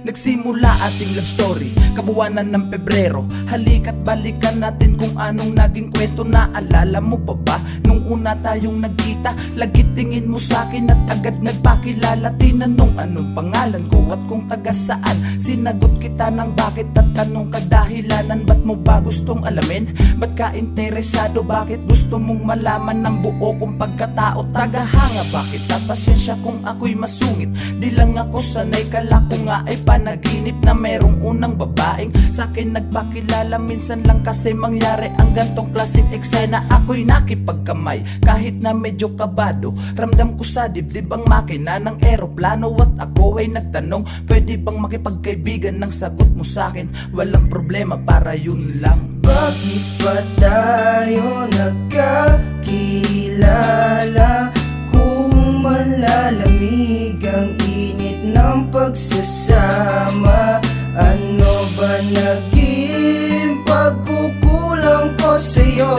Nagsimula ating love story, kabuwanan ng Pebrero. Halika't balikan natin kung anong naging kwento. Naalala mo pa ba nung una tayong nagkita? Lagit tingin mo sa'kin at agad nagpakilala. Tinanong anong pangalan ko at kung taga saan. Sinagot kita ng bakit at tanong kadahilanan. Ba't mo ba gustong alamin? Ba't ka interesado? Bakit gusto mong malaman ng buo kong pagkatao? Tagahanga bakit at pasensya kung ako'y masungit. Di lang ako sanay, kala ko nga ay panaginip na merong unang babaeng sa'kin nagpakilala. Minsan lang kasi mangyari ang gantong klaseng eksena. Ako'y nakipagkamay kahit na medyo kabado. Ramdam ko sa dibdib ang makina ng eroplano. At ako ay nagtanong, pwede bang makipagkaibigan? Ng sagot mo sa'kin, walang problema, para yun lang. Bakit ba tayo nagkakilala kung malalamig ang init ng pagsasama? Ano ba naging pagkukulang ko sa'yo?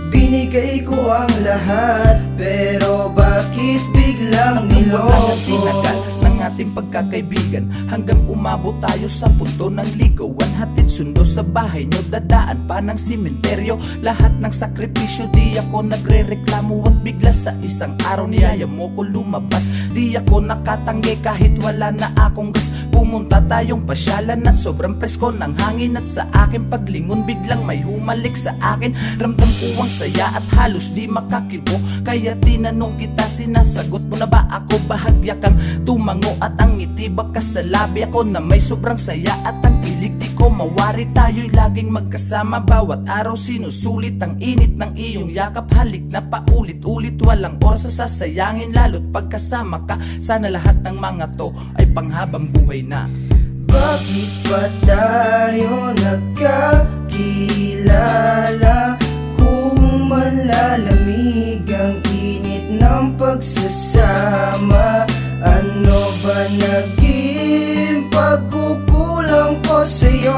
Binigay ko ang lahat, pero bakit biglang niloko? Ng ating pagkakaibigan hanggang umabot tayo sa punto ng ligawan. Hatid sundo sa bahay nyo, dadaan pa ng simenteryo. Lahat ng sakripisyo, di ako nagre-reklamo. At bigla sa isang araw niyaya mo ko lumabas. Di ako nakatanggi kahit wala na akong gas. Pumunta tayong pasyalan at sobrang presko ng hangin. At sa aking paglingon biglang may humalik sa akin. Ramdam ko ang saya at halos di makakibo. Kaya tinanong kita, sinasagot mo na ba ako? Bahagya kang tumango at ang ngiti baka sa labi. Ako na may sobrang saya at ang kilig di ko mawari. Tayo'y laging magkasama, bawat araw sinusulit ang init ng iyong yakap. Halik na paulit-ulit, walang oras sa sasayangin. Lalo't pagkasama ka, sana lahat ng mga to ay panghabang buhay na. Bakit ba tayo nagkakilala kung malalamig ang init ng pagsasama? Ano ba naging pagkukulang ko sa'yo?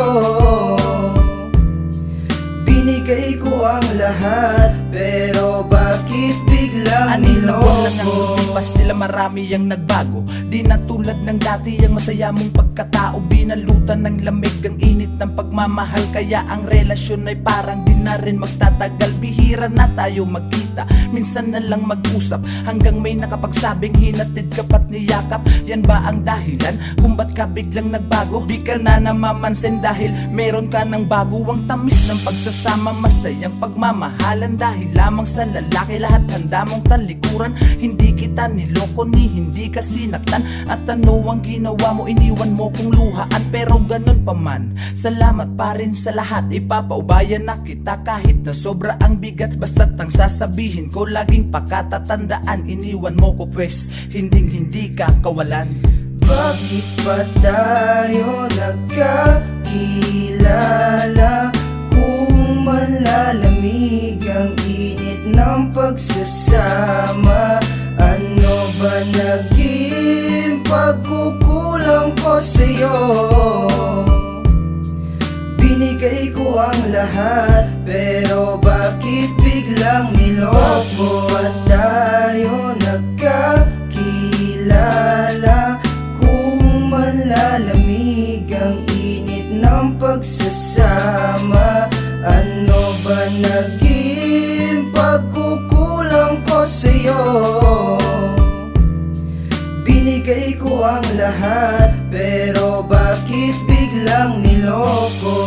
Binigay ko ang lahat, pero bakit biglang niloko? Lang ang lumipas, nila marami ang nagbago. Di na tulad ng dati ang masaya mong pagkatao. Binalutan ng lamig ang init ng pagmamahal. Kaya ang relasyon ay parang di na rin magtatagal. Bihira na tayo magkita, minsan na lang mag-usap. Hanggang may nakapagsabing hinatid ka pa't niyakap. Yan ba ang dahilan kung ba't ka biglang nagbago? Di ka na namamansin dahil meron ka ng bago. Ang tamis ng pagsasama, masayang pagmamahalan. Dahil lamang sa lalaki lahat handa mong talikuran. Hindi kita niloko ni hindi ka sinaktan. At ano ang ginawa mo? Iniwan mo kong luhaan. Pero ganun pa man, salamat pa rin sa lahat. Ipapaubayan na kita kahit na sobra ang bigat. Basta't ang sasabihin ko laging pakatatandaan. Iniwan mo ko pwes hindi ka kawalan. Bakit ba tayo nagkakilala kung malalamig ang init ng pagsasama? Ano ba naging pagkukulang ko sa'yo? Binigay ko ang lahat, pero bakit biglang niloko? Bakit ba tayo nagkakilala kung malalamig ang init ng pagsasama? Ano ba naging pagkukulang ko sa'yo? Binigay ko ang lahat, pero bakit biglang niloko?